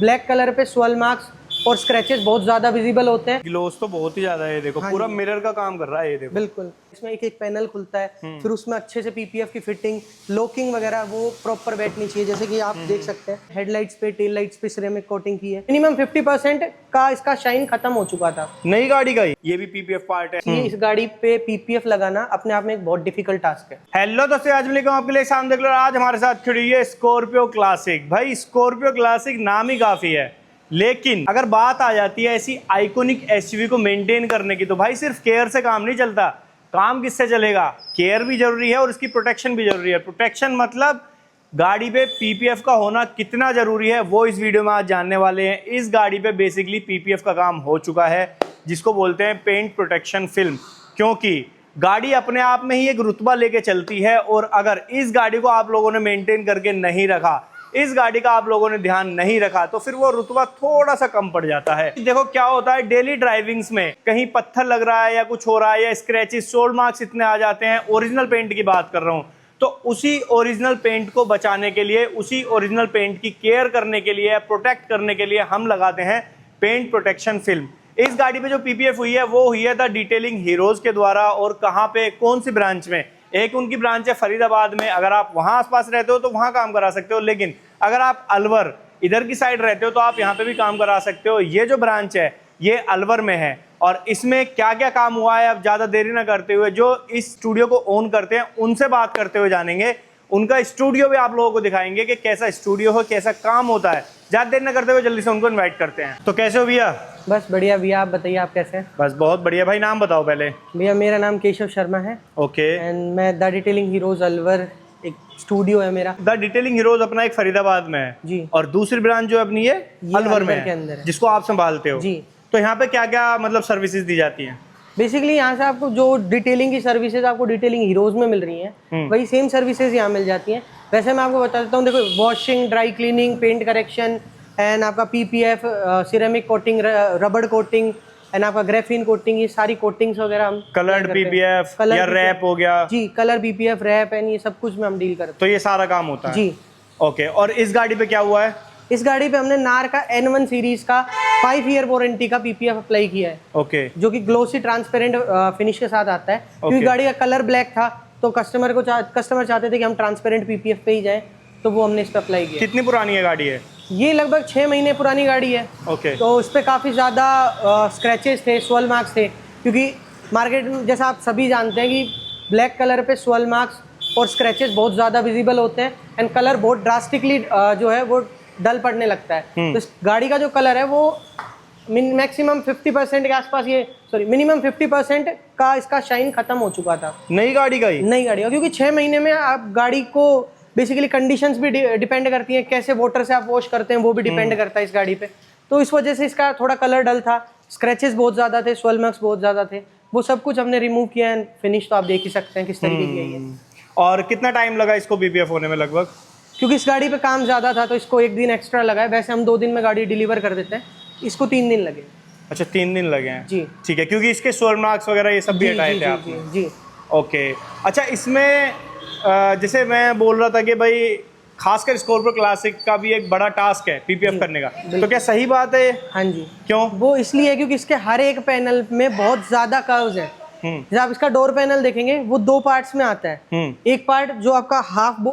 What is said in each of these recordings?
Black colour पे swell marks और scratches बहुत ज्यादा विजिबल होते हैं। ग्लोस तो बहुत ही ज्यादा है, ये देखो पूरा मिरर का काम कर रहा है ये देखो। बिल्कुल, इसमें एक एक पैनल खुलता है, फिर उसमें अच्छे से पीपीएफ की फिटिंग, लॉकिंग वगैरह वो प्रॉपर बैठनी चाहिए। जैसे कि आप देख सकते हैं हेडलाइट्स पे, टेल लाइट्स पे सिरेमिक कोटिंग की है। मिनिमम 50% का इसका शाइन खत्म हो चुका था नई गाड़ी का ये भी पीपीएफ पार्ट है। इसलिए इस गाड़ी पे पीपीएफ लगाना अपने आप में एक बहुत डिफिकल्ट टास्क है। हेलो दोस्तों, आज मैं लेकर आपके लिए सामने देख लो। आज हमारे साथ खड़ी है स्कॉर्पियो क्लासिक। भाई स्कॉर्पियो क्लासिक नाम ही काफी है, लेकिन अगर बात आ जाती है ऐसी आइकॉनिक एसयूवी को मेंटेन करने की, तो भाई सिर्फ केयर से काम नहीं चलता। काम किससे चलेगा? केयर भी जरूरी है और इसकी प्रोटेक्शन भी जरूरी है। प्रोटेक्शन मतलब गाड़ी पे पीपीएफ का होना कितना जरूरी है, वो इस वीडियो में आज जानने वाले हैं। इस गाड़ी पे बेसिकली पीपीएफ का काम हो चुका है, जिसको बोलते हैं पेंट प्रोटेक्शन फिल्म, क्योंकि गाड़ी अपने आप में ही एक रुतबा लेके चलती है। और अगर इस गाड़ी को आप लोगों ने मेंटेन करके नहीं रखा, इस गाड़ी का आप लोगों ने ध्यान नहीं रखा, तो फिर वो रुतबा थोड़ा सा कम पड़ जाता है। देखो क्या होता है, डेली ड्राइविंग्स में कहीं पत्थर लग रहा है या कुछ हो रहा है या स्क्रैचेस, सोल मार्क्स इतने आ जाते हैं। ओरिजिनल पेंट की बात कर रहा हूँ, तो उसी ओरिजिनल पेंट को बचाने के लिए, उसी ओरिजिनल पेंट की केयर करने के लिए, प्रोटेक्ट करने के लिए हम लगाते हैं पेंट प्रोटेक्शन फिल्म। इस गाड़ी पे जो पीपीएफ हुई है वो हुई है द डिटेलिंग हीरोज के द्वारा। और कहाँ पे, कौन सी ब्रांच में? एक उनकी ब्रांच है फरीदाबाद में। अगर आप वहां आसपास रहते हो तो वहां काम करा सकते हो, लेकिन अगर आप अलवर इधर की साइड रहते हो तो आप यहाँ पे भी काम करा सकते हो। ये जो ब्रांच है ये अलवर में है। और इसमें क्या क्या काम हुआ है, अब ज्यादा देरी ना करते हुए जो इस स्टूडियो को ओन करते हैं उनसे बात करते हुए जानेंगे। उनका स्टूडियो भी आप लोगों को दिखाएंगे कि कैसा स्टूडियो हो, कैसा काम होता है। ज्यादा देर न करते हुए जल्दी से उनको इनवाइट करते हैं। तो कैसे हो भैया? बस बढ़िया भैया, आप बताइए आप कैसे हैं? बस बहुत बढ़िया। भाई नाम बताओ पहले। भैया मेरा नाम केशव शर्मा है। ओके। एंड मैं द डिटेलिंग हीरोज अलवर, एक स्टूडियो है मेरा। द डिटेलिंग हीरोज अपना एक फरीदाबाद में है जी, और दूसरी ब्रांच जो अपनी है अलवर में के अंदर है, है, जिसको आप संभालते हो। जी। तो यहाँ पे क्या क्या मतलब सर्विसेज दी जाती हैं? बेसिकली यहाँ से आपको जो डिटेलिंग की सर्विसेज आपको डिटेलिंग हीरोज में मिल रही हैं, वही सेम सर्विसेज यहाँ मिल जाती हैं। वैसे मैं आपको बता देता हूँ, देखो washing, dry cleaning, paint correction and आपका पीपीएफ, सिरेमिक कोटिंग, रबड़ कोटिंग एंड आपका ग्रेफिन कोटिंग, ये सारी कोटिंग्स वगैरह हम कलर्ड पीपीएफ या रैप हो गया। जी, कलर पीपीएफ, रैप एंड ये सब कुछ में हम डील करते हैं। तो ये सारा काम होता है जी। ओके। और इस गाड़ी पे क्या हुआ है? इस गाड़ी पे हमने नार का N1 सीरीज का 5 ईयर वारंटी का पीपीएफ अप्लाई किया है। ओके। जो कि ग्लोसी ट्रांसपेरेंट फिनिश के साथ आता है। क्योंकि गाड़ी का कलर ब्लैक था तो कस्टमर चाहते थे कि हम ट्रांसपेरेंट पीपीएफ पे ही जाएं, तो वो हमने इस पे अप्लाई किया। कितनी पुरानी है गाड़ी है? ये लगभग 6 महीने पुरानी गाड़ी है। ओके। तो इस पे काफ़ी ज़्यादा स्क्रैचेस थे, स्वेल मार्क्स थे, क्योंकि मार्केट में जैसा आप सभी जानते हैं कि ब्लैक कलर पे स्वेल मार्क्स और स्क्रैचेस बहुत ज़्यादा विजिबल होते हैं एंड कलर बहुत ड्रास्टिकली जो है वो डल पड़ने लगता है। तो इस गाड़ी का जो कलर है वो मैक्सिमम 50% के आसपास, मिनिमम 50% का इसका शाइन खत्म हो चुका था। नई गाड़ी का ही? नई गाड़ी का, क्योंकि 6 महीने में आप गाड़ी को बेसिकली कंडीशंस भी डिपेंड करती हैं, कैसे वाटर से आप वॉश करते हैं वो भी डिपेंड करता है इस गाड़ी पे। तो इस वजह से इसका थोड़ा कलर डल था, स्क्रैचेस बहुत ज़्यादा थे, स्वेल मार्क्स बहुत ज़्यादा थे। वो सब कुछ हमने रिमूव किया है। फिनिश तो आप देख ही सकते हैं किस तरीके की है ये। और कितना टाइम लगा इसको पीपीएफ होने में लगभग? क्योंकि इस गाड़ी पे काम ज़्यादा था तो इसको 1 दिन एक्स्ट्रा लगा है। वैसे हम 2 दिन में गाड़ी डिलीवर कर देते हैं, इसको 3 दिन लगे। अच्छा 3 दिन लगे हैं? जी ठीक है, क्योंकि इसके स्वेल मार्क्स वगैरह ये सब भी हटाए थे आपने? जी। ओके। अच्छा इसमें जैसे मैं बोल रहा था कि भाई खासकर स्कॉर्पियो क्लासिक का भी एक बड़ा टास्क है पीपीएफ करने का, तो क्या सही बात है? हाँ जी। क्यों? वो इसलिए क्योंकि इसके हर एक पैनल में बहुत ज़्यादा कर्व्स हैं। जैसे आप इसका डोर पैनल देखेंगे वो 2 पार्ट्स में आता है। एक पार्ट जो आपका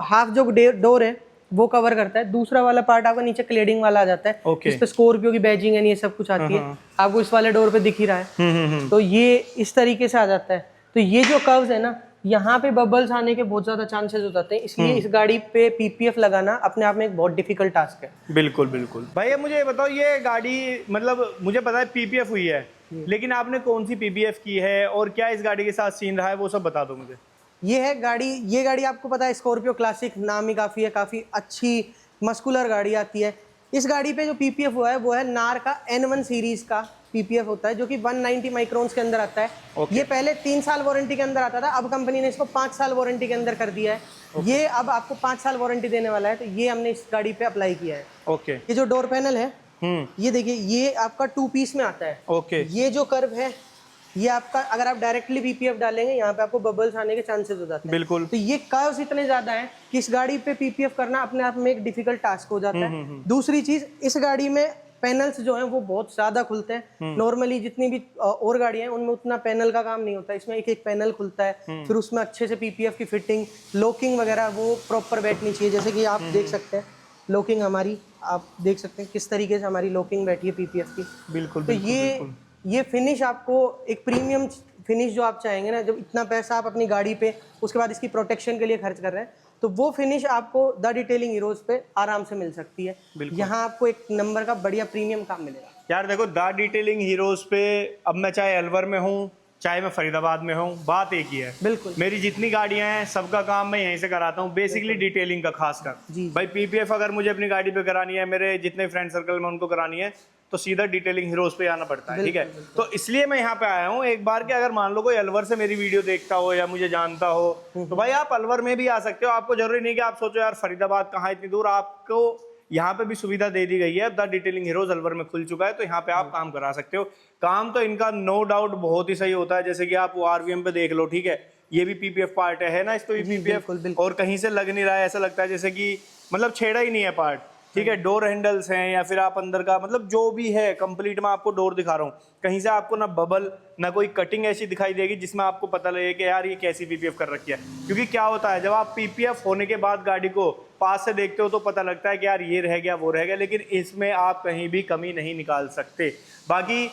हाफ जो डोर है वो कवर करता है, दूसरा वाला पार्ट आपका नीचे क्लेडिंग वाला आ जाता है। Okay. इस पे स्कॉर्पियो की बैजिंग है, ये सब कुछ आती है। आपको इस वाले डोर पे दिख ही रहा है। तो ये इस तरीके से आ जाता है। तो ये जो कर्व्स है ना, यहाँ पे बबल्स आने के बहुत ज्यादा चांसेस हो जाते हैं, इसलिए इस गाड़ी पे पीपीएफ लगाना अपने आप में एक बहुत डिफिकल्ट टास्क है। बिल्कुल बिल्कुल। भाई मुझे बताओ, ये गाड़ी मतलब मुझे पता है पीपीएफ हुई है, लेकिन आपने कौन सी पीपीएफ की है और क्या इस गाड़ी के साथ सीन रहा है, वो सब बता दो मुझे। ये गाड़ी आपको पता है स्कॉर्पियो क्लासिक नाम ही काफ़ी है, काफ़ी अच्छी मस्कुलर गाड़ी आती है। इस गाड़ी पे जो पीपीएफ हुआ है वो है नार का N1 सीरीज का पीपीएफ होता है, जो कि 190 माइक्रोन्स के अंदर आता है। ये पहले 3 साल वारंटी के अंदर आता था, अब कंपनी ने इसको 5 साल वारंटी के अंदर कर दिया है। ये अब आपको 5 साल वारंटी देने वाला है, तो ये हमने इस गाड़ी पे अप्लाई किया है। ओके। ये जो डोर पैनल है, ये देखिए, ये आपका 2 पीस में आता है। ओके। ये जो कर्व है ये आपका अगर आप डायरेक्टली पीपीएफ डालेंगे यहाँ पे आपको बबल्स आने के चांसेस हो जाते हैं। बिल्कुल। तो ये कर्व्स इतने ज्यादा हैं कि इस गाड़ी पे पीपीएफ करना अपने आप में एक डिफिकल्ट टास्क हो जाता है। दूसरी चीज, इस गाड़ी में पैनल्स जो हैं वो बहुत ज्यादा खुलते हैं। नॉर्मली जितनी भी और गाड़ियां हैं उनमें उतना पैनल का काम नहीं होता, इसमें एक एक पैनल खुलता है। फिर उसमें अच्छे से पीपीएफ की फिटिंग, लॉकिंग वगैरह वो प्रॉपर बैठनी चाहिए। जैसे कि आप देख सकते हैं लॉकिंग हमारी, आप देख सकते हैं किस तरीके से हमारी लॉकिंग बैठी है पीपीएफ की। बिल्कुल। तो ये फिनिश आपको एक प्रीमियम फिनिश जो आप चाहेंगे ना, जब इतना पैसा आप अपनी गाड़ी पे उसके बाद इसकी प्रोटेक्शन के लिए खर्च कर रहे हैं, तो वो फिनिश आपको द डिटेलिंग हीरोज पे आराम से मिल सकती है। यहाँ आपको एक नंबर का बढ़िया प्रीमियम काम मिलेगा। यार देखो, द डिटेलिंग हीरोज पे अब मैं चाहे अलवर में हूँ चाहे मैं फरीदाबाद में हूँ, बात एक ही है। बिल्कुल। मेरी जितनी गाड़ियां हैं सबका काम मैं यहीं से कराता हूँ, बेसिकली डिटेलिंग का खासकर। भाई पीपीएफ अगर मुझे अपनी गाड़ी पे करानी है, मेरे जितने फ्रेंड सर्कल में उनको करानी है, तो सीधा डिटेलिंग हीरोज पे आना पड़ता है। ठीक है, तो इसलिए मैं यहाँ पे आया हूँ एक बार कि अगर मान लो कोई अलवर से मेरी वीडियो देखता हो या मुझे जानता हो, तो भाई आप अलवर में भी आ सकते हो। आपको जरूरी नहीं कि आप सोचो यार फरीदाबाद कहाँ इतनी दूर, आपको यहाँ पे भी सुविधा दे दी गई है। द डिटेलिंग हीरोज अलवर में खुल चुका है, तो यहाँ पे आप काम करा सकते हो। काम तो इनका नो डाउट बहुत ही सही होता है। जैसे कि आप वो आरवीएम पे देख लो, ठीक है, ये भी पीपीएफ पार्ट है ना, इस तो पीपीएफ और कहीं से लग नहीं रहा है, ऐसा लगता है जैसे कि मतलब छेड़ा ही नहीं है पार्ट। ठीक है, डोर हैंडल्स हैं या फिर आप अंदर का मतलब जो भी है कंप्लीट मैं आपको डोर दिखा रहा हूँ, कहीं से आपको ना बबल ना कोई कटिंग ऐसी दिखाई देगी जिसमें आपको पता लगे कि यार ये कैसी पीपीएफ कर रखी है। क्योंकि क्या होता है, जब आप पीपीएफ होने के बाद गाड़ी को पास से देखते हो तो पता लगता है कि यार ये रह गया वो रह गया, लेकिन इसमें आप कहीं भी कमी नहीं निकाल सकते। बाकी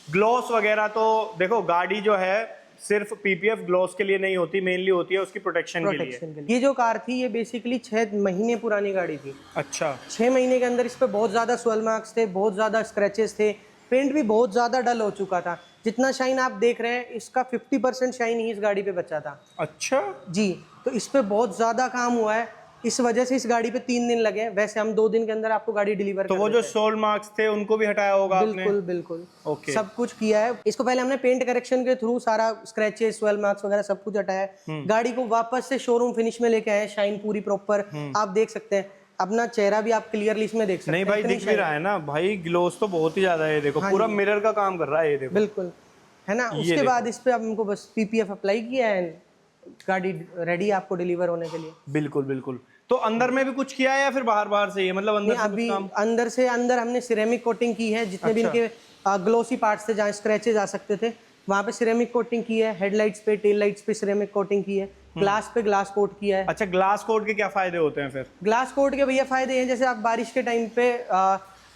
ग्लॉस वगैरह तो देखो, गाड़ी जो है सिर्फ पीपीएफ ग्लॉस के लिए नहीं होती, मेनली होती है उसकी प्रोटेक्शन के लिए। ये जो कार थी ये बेसिकली 6 महीने पुरानी गाड़ी थी। अच्छा। 6 महीने के अंदर इस पे बहुत ज्यादा स्वेल मार्क्स थे, बहुत ज्यादा स्क्रैचेस थे, पेंट भी बहुत ज्यादा डल हो चुका था। जितना शाइन आप देख रहे हैं इसका 50% शाइन ही इस गाड़ी पे बचा था। अच्छा जी, तो इस पे बहुत ज्यादा काम हुआ है, इस वजह से इस गाड़ी पे 3 दिन लगे। वैसे हम 2 दिन के अंदर आपको गाड़ी डिलीवर तो वो जो सोल मार्क्स थे उनको भी हटाया होगा आपने? बिल्कुल बिल्कुल। ओके। सब कुछ किया है। इसको पहले हमने पेंट करेक्शन के थ्रू सारा स्क्रैचेस, स्वेल मार्क्स वगैरह सब कुछ हटाया है। गाड़ी को वापस से शोरूम फिनिश में लेके आए, शाइन पूरी प्रॉपर आप देख सकते हैं। अपना चेहरा भी आप क्लियरली इसमें देख सकते हैं। नहीं भाई दिख भी रहा है ना भाई, ग्लोस तो बहुत ही ज्यादा है। देखो पूरा मिरर का काम कर रहा है ये, देखो बिल्कुल है ना। उसके बाद इस पे अब हमको बस पीपीएफ अप्लाई किया है, गाड़ी रेडी आपको डिलीवर होने के लिए। बिल्कुल बिल्कुल। तो अंदर में भी कुछ किया है या फिर बाहर बाहर से ही है? मतलब अंदर से अभी कुछ काम? अंदर से अंदर हमने सिरेमिक कोटिंग की है, जितने भी इनके ग्लोसी पार्ट्स थे जहाँ स्क्रैचेज आ सकते थे वहाँ पे सिरेमिक कोटिंग की है। हेडलाइट्स पे, टेल लाइट्स पे सिरेमिक कोटिंग की है। ग्लास पे ग्लास कोट किया है। अच्छा, ग्लास कोट के क्या फायदे होते हैं फिर? ग्लास कोट के भैया फायदे हैं, जैसे आप बारिश के टाइम पे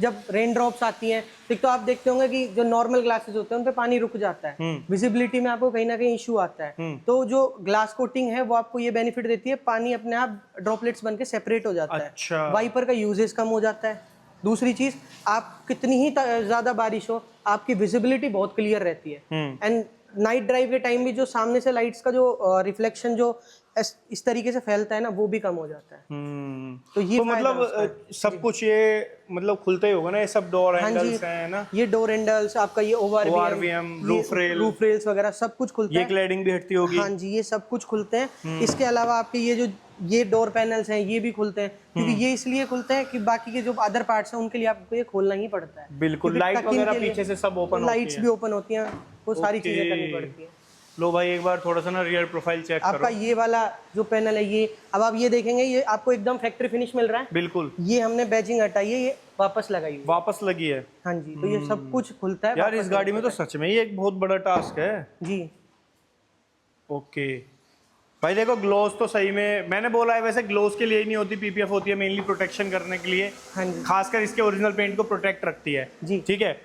जब रेन ड्रॉप्स आती हैं तो आप देखते होंगे कि जो नॉर्मल ग्लासेस होते हैं उन पे पानी रुक जाता है, विजिबिलिटी में आपको कहीं ना कहीं इशू आता है। तो जो ग्लास कोटिंग है वो आपको ये बेनिफिट देती है, पानी अपने आप ड्रॉपलेट्स बन के सेपरेट हो जाता है। अच्छा। वाइपर का यूजेस कम हो जाता है। दूसरी चीज, आप कितनी ही ज्यादा बारिश हो आपकी विजिबिलिटी बहुत क्लियर रहती है। एंड नाइट ड्राइव के टाइम भी जो सामने से लाइट्स का जो रिफ्लेक्शन जो इस तरीके से फैलता है ना, वो भी कम हो जाता है। तो ये तो मतलब सब कुछ ये मतलब खुलता ही होगा ना, ये सब डोर हैंडल्स हैं ना? ये डोर हैंडल्स, आपका ये ओवरवीएम, रूफ रेल्स वगैरह सब कुछ खुलता है। ये क्लैडिंग भी हटती होगी? हाँ जी, ये सब कुछ खुलते हैं। इसके अलावा आपके ये डोर पैनल्स हैं ये भी खुलते हैं, क्योंकि ये इसलिए खुलते हैं कि बाकी के जो अदर पार्ट्स हैं उनके लिए आपको ये खोलना ही पड़ता है। बिल्कुल। लाइट वगैरह पीछे से सब ओपन, लाइट्स भी ओपन होती हैं, वो सारी चीजें करनी पड़ती है। लो भाई एक बार थोड़ा सा ना रियर प्रोफाइल चेक करो। आपका ये वाला जो पैनल है ये, अब आप ये देखेंगे ये आपको एकदम फैक्ट्री फिनिश मिल रहा है। बिल्कुल। ये हमने बैजिंग हटाई है, ये वापस लगाई है। वापस लगी है? हाँ जी, तो ये सब कुछ खुलता है यार। इस गाड़ी में तो सच में ही एक बहुत बड़ा टास्क है जी। ओके भाई, देखो ग्लोस तो सही में मैंने बोला है, वैसे ग्लोस के लिए ही नहीं होती, पीपीएफ होती है मेनली प्रोटेक्शन करने के लिए। हाँ जी। खासकर इसके ओरिजिनल पेंट को प्रोटेक्ट रखती है जी। ठीक है,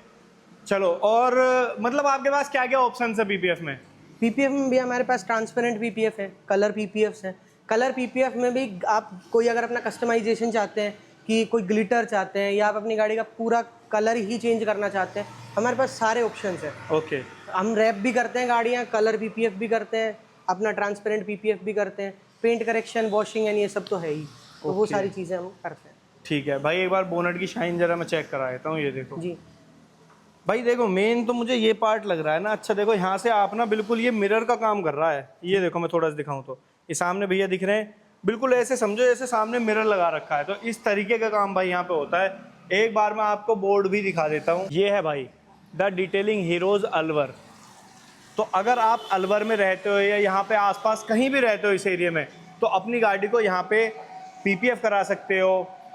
चलो। और मतलब आपके पास क्या क्या ऑप्शन है पीपीएफ में? पीपीएफ में भी हमारे पास ट्रांसपेरेंट पीपीएफ है, कलर पीपीएफ है। कलर पीपीएफ में भी आप कोई अगर अपना कस्टमाइजेशन चाहते हैं कि कोई ग्लिटर चाहते हैं या आप अपनी गाड़ी का पूरा कलर ही चेंज करना चाहते हैं, हमारे पास सारे ऑप्शंस हैं। ओके। हम रैप भी करते हैं गाड़ियाँ, कलर पीपीएफ भी करते हैं, अपना ट्रांसपेरेंट पीपीएफ भी करते हैं, पेंट करेक्शन, वॉशिंग एंड ये सब तो है ही। तो वो सारी चीज़ें हम करते हैं। ठीक है भाई, एक बार बोनट की शाइन जरा मैं चेक करा देता हूँ। ये देखो जी भाई, देखो मेन तो मुझे ये पार्ट लग रहा है ना। अच्छा देखो, यहाँ से आप ना बिल्कुल ये मिरर का काम कर रहा है। ये देखो मैं थोड़ा सा दिखाऊं तो ये सामने भैया दिख रहे हैं, बिल्कुल ऐसे समझो जैसे सामने मिरर लगा रखा है। तो इस तरीके का काम भाई यहाँ पे होता है। एक बार मैं आपको बोर्ड भी दिखा देता हूँ। ये है भाई द डिटेलिंग हीरोज अलवर। तो अगर आप अलवर में रहते हो या यहाँ पे आसपास कहीं भी रहते हो इस एरिया में, तो अपनी गाड़ी को यहाँ पे पीपीएफ करा सकते हो,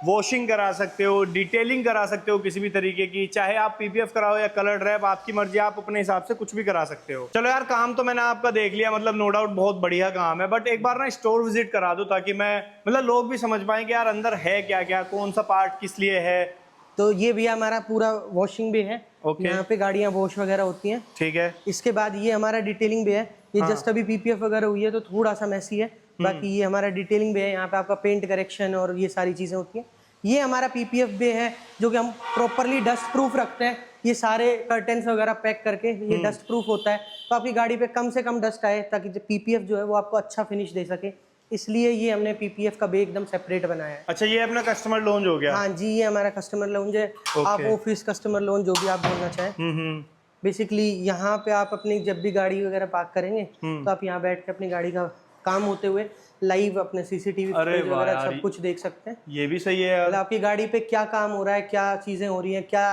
वॉशिंग करा सकते हो, डिटेलिंग करा सकते हो किसी भी तरीके की, चाहे आप पीपीएफ कराओ या कलर ड्रैप, आपकी मर्जी, आप अपने हिसाब से कुछ भी करा सकते हो। चलो यार, काम तो मैंने आपका देख लिया, मतलब नो डाउट बहुत बढ़िया काम है, बट एक बार ना स्टोर विजिट करा दो ताकि मैं मतलब लोग भी समझ पाएं कि यार अंदर है क्या क्या, कौन सा पार्ट किस लिए है। तो ये भैया हमारा पूरा वॉशिंग भी है। ओके। यहाँ पे गाड़ियाँ वॉश वगैरह होती हैं। ठीक है। इसके बाद ये हमारा डिटेलिंग भी है। ये हाँ। जस्ट अभी पीपीएफ वगैरह हुई है तो थोड़ा सा मैसी है, बाकी ये हमारा डिटेलिंग भी है। यहाँ पे आपका पेंट करेक्शन और ये सारी चीज़ें होती हैं। ये हमारा पीपीएफ भी है जो कि हम प्रॉपरली डस्ट प्रूफ रखते हैं। ये सारे कर्टेन्स वगैरह पैक करके ये डस्ट प्रूफ होता है, तो आपकी गाड़ी पे कम से कम डस्ट आए, ताकि जो पीपीएफ जो है वो आपको अच्छा फिनिश दे सके। इसलिए ये हमने पीपीएफ का बे एकदम सेपरेट बनाया है। अच्छा, ये अपना कस्टमर लोन हो गया। हाँ जी, ये हमारा कस्टमर लोन है। आप ऑफिस कस्टमर लोन जो भी आप बोलना चाहें। बेसिकली यहाँ पे आप अपनी जब भी गाड़ी वगैरह पार्क करेंगे तो आप यहाँ बैठ के अपनी गाड़ी का काम होते हुए लाइव अपने सीसीटीवी फुटेज वगैरह सब कुछ देख सकते हैं। ये भी सही है। मतलब आपकी गाड़ी पे क्या काम हो रहा है, क्या चीज़ें हो रही हैं, क्या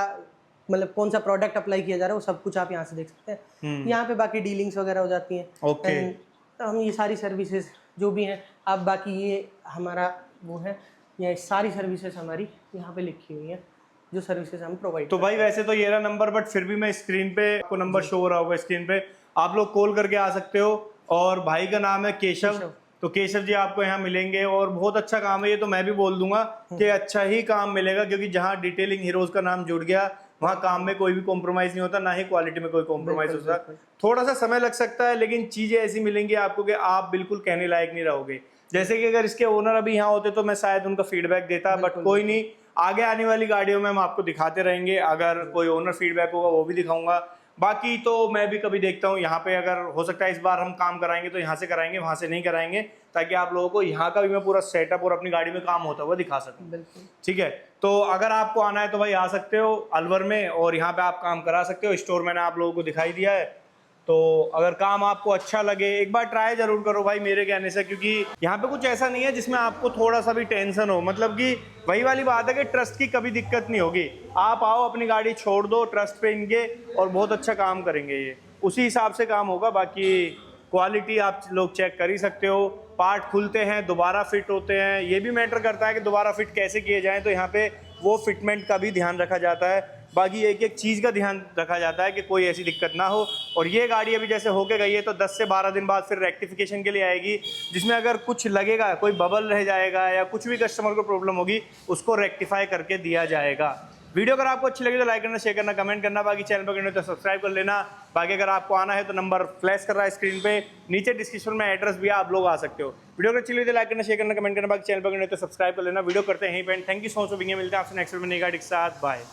मतलब कौन सा प्रोडक्ट अप्लाई किया जा रहा है, वो सब कुछ आप यहाँ से देख सकते हैं। यहाँ पे बाकी डीलिंग्स वगैरह हो जाती हैं। ओके। तो हम ये सारी सर्विसेज जो भी हैं, आप बाकी ये हमारा वो है, ये सारी सर्विसेज हमारी यहाँ पे लिखी हुई हैं जो सर्विसेज हम प्रोवाइड। तो भाई वैसे तो ये रहा नंबर, बट फिर भी मैं स्क्रीन पे आपको नंबर शो हो रहा होगा स्क्रीन पे, आप लोग कॉल करके आ सकते हो। और भाई का नाम है केशव। तो केशव जी आपको यहाँ मिलेंगे और बहुत अच्छा काम है ये, तो मैं भी बोल दूंगा कि अच्छा ही काम मिलेगा, क्योंकि जहाँ डिटेलिंग हीरोज का नाम जुड़ गया वहाँ काम में कोई भी कॉम्प्रोमाइज नहीं होता, ना ही क्वालिटी में कोई कॉम्प्रोमाइज होता। थोड़ा सा समय लग सकता है, लेकिन चीजें ऐसी मिलेंगी आपको कि आप बिल्कुल कहने लायक नहीं रहोगे। जैसे कि अगर इसके ओनर अभी यहाँ होते तो मैं शायद उनका फीडबैक देता, बट कोई नहीं, आगे आने वाली गाड़ियों में हम आपको दिखाते रहेंगे। अगर कोई ओनर फीडबैक होगा वो भी दिखाऊंगा। बाकी तो मैं भी कभी देखता हूँ यहाँ पे, अगर हो सकता है इस बार हम काम कराएंगे तो यहाँ से कराएंगे, वहां से नहीं कराएंगे, ताकि आप लोगों को यहाँ का भी मैं पूरा सेटअप और अपनी गाड़ी में काम होता हुआ दिखा सकूँ। ठीक है, तो अगर आपको आना है तो भाई आ सकते हो अलवर में, और यहाँ पे आप काम करा सकते हो। स्टोर मैंने आप लोगों को दिखाई दिया है, तो अगर काम आपको अच्छा लगे एक बार ट्राई जरूर करो भाई मेरे कहने से, क्योंकि यहाँ पे कुछ ऐसा नहीं है जिसमें आपको थोड़ा सा भी टेंशन हो। मतलब कि वही वाली बात है कि ट्रस्ट की कभी दिक्कत नहीं होगी। आप आओ, अपनी गाड़ी छोड़ दो ट्रस्ट पे इनके, और बहुत अच्छा काम करेंगे ये, उसी हिसाब से काम होगा। बाकी क्वालिटी आप लोग चेक कर ही सकते हो। पार्ट खुलते हैं, दोबारा फिट होते हैं, ये भी मैटर करता है कि दोबारा फिट कैसे किए जाएँ, तो यहाँ पे वो फिटमेंट का भी ध्यान रखा जाता है। बाकी एक एक चीज़ का ध्यान रखा जाता है कि कोई ऐसी दिक्कत ना हो। और ये गाड़ी अभी जैसे होके गई है तो 10 से 12 दिन बाद फिर रेक्टिफिकेशन के लिए आएगी, जिसमें अगर कुछ लगेगा, कोई बबल रह जाएगा या कुछ भी कस्टमर को प्रॉब्लम होगी, उसको रेक्टिफाई करके दिया जाएगा। वीडियो अगर आपको अच्छी लगी तो लाइक करना, शेयर करना, कमेंट करना। बाकी चैनल पर करना तो सब्सक्राइब कर लेना। बाकी अगर आपको आना है तो नंबर फ्लैश कर रहा है स्क्रीन पे, नीचे डिस्क्रिप्शन में एड्रेस भी है, आप लोग आ सकते हो। वीडियो अगर अच्छी लगी तो लाइक करना, शेयर करना, कमेंट करना। बाकी चैनल पर करना तो सब्सक्राइब कर लेना। वीडियो करते हैं यहीं पे। Thank you so much for being here. मिलते हैं आपसे नेक्स्ट वीडियो में नई गाड़ी के साथ। बाय।